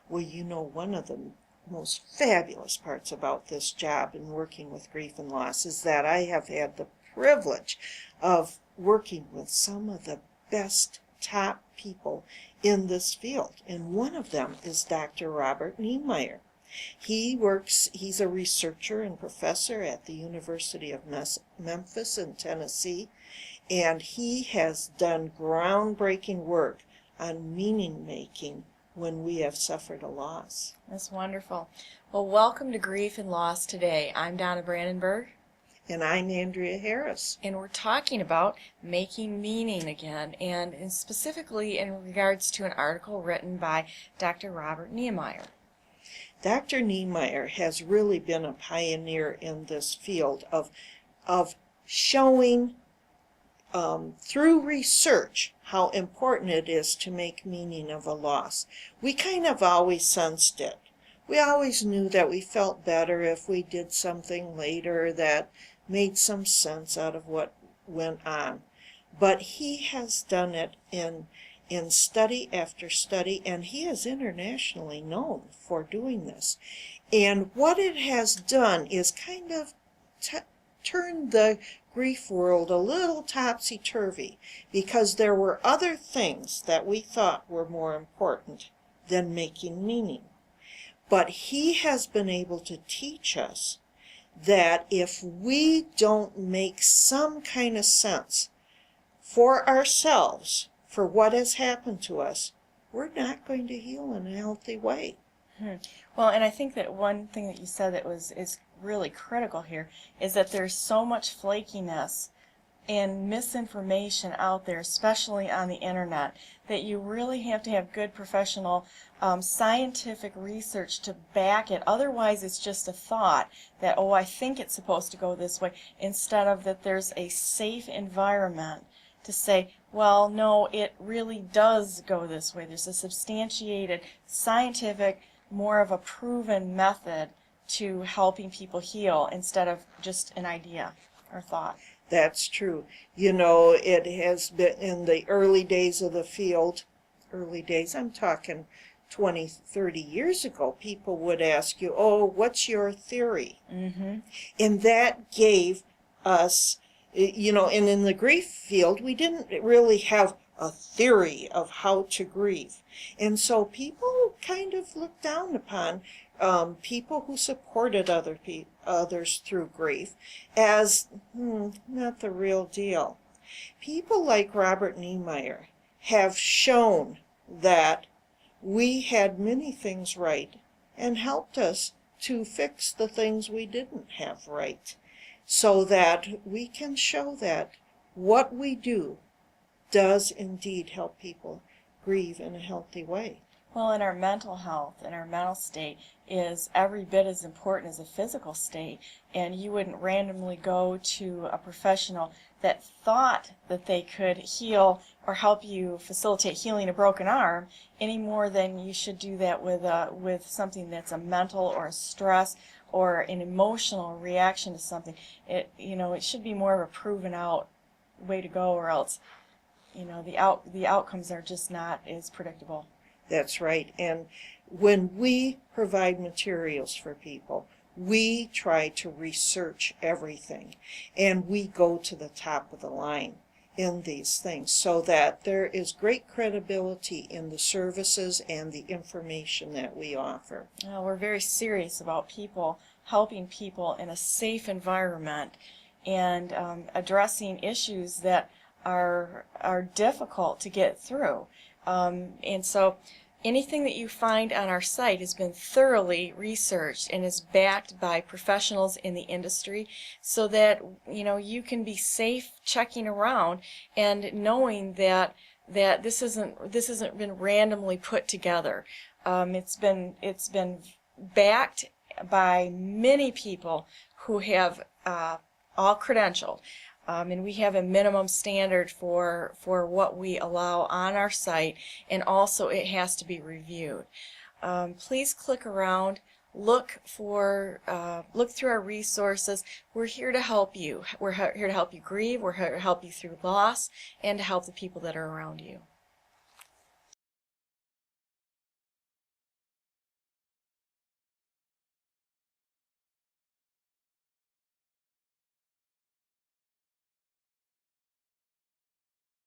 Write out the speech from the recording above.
Well, one of the most fabulous parts about this job and working with grief and loss is that I have had the privilege of working with some of the best top people in this field. And one of them is Dr. Robert Neimeyer. He's a researcher and professor at the University of Memphis in Tennessee, and he has done groundbreaking work on meaning making when we have suffered a loss. That's wonderful. Well, welcome to Grief and Loss Today. I'm Donna Brandenburg. And I'm Andrea Harris. And we're talking about making meaning again, and specifically in regards to an article written by Dr. Robert Neimeyer. Dr. Neimeyer has really been a pioneer in this field of showing through research how important it is to make meaning of a loss. We kind of always sensed it. We always knew that we felt better if we did something later that made some sense out of what went on. But he has done it in study after study, and he is internationally known for doing this. And what it has done is kind of turned the grief world a little topsy-turvy, because there were other things that we thought were more important than making meaning. But he has been able to teach us that if we don't make some kind of sense for ourselves for what has happened to us, we're not going to heal in a healthy way. Well, and I think that one thing that you said that is really critical here is that there's so much flakiness and misinformation out there, especially on the internet, that you really have to have good professional scientific research to back it. Otherwise, it's just a thought that, oh, I think it's supposed to go this way, instead of that there's a safe environment to say, well, no, it really does go this way. There's a substantiated, scientific, more of a proven method to helping people heal instead of just an idea or thought. That's true. It has been in the early days of the field, early days, I'm talking 20, 30 years ago, people would ask you, oh, what's your theory? Mm-hmm. And that gave us, and in the grief field, we didn't really have a theory of how to grieve. And so people kind of looked down upon people who supported others through grief as not the real deal. People like Robert Neimeyer have shown that we had many things right and helped us to fix the things we didn't have right, so that we can show that what we do does indeed help people grieve in a healthy way. Well, and our mental health and our mental state is every bit as important as a physical state, and you wouldn't randomly go to a professional that thought that they could heal or help you facilitate healing a broken arm any more than you should do that with something that's a mental or a stress or an emotional reaction to something. It should be more of a proven out way to go, or else the outcomes are just not as predictable. That's right. And when we provide materials for people, we try to research everything, and we go to the top of the line in these things so that there is great credibility in the services and the information that we offer. We're very serious about helping people in a safe environment, and addressing issues that are difficult to get through. And so anything that you find on our site has been thoroughly researched and is backed by professionals in the industry, so that you can be safe checking around and knowing that this isn't been randomly put together. It's been backed by many people who have all credentialed. And we have a minimum standard for what we allow on our site, and also it has to be reviewed. Please click around, look through our resources. We're here to help you. We're here to help you grieve. We're here to help you through loss, and to help the people that are around you.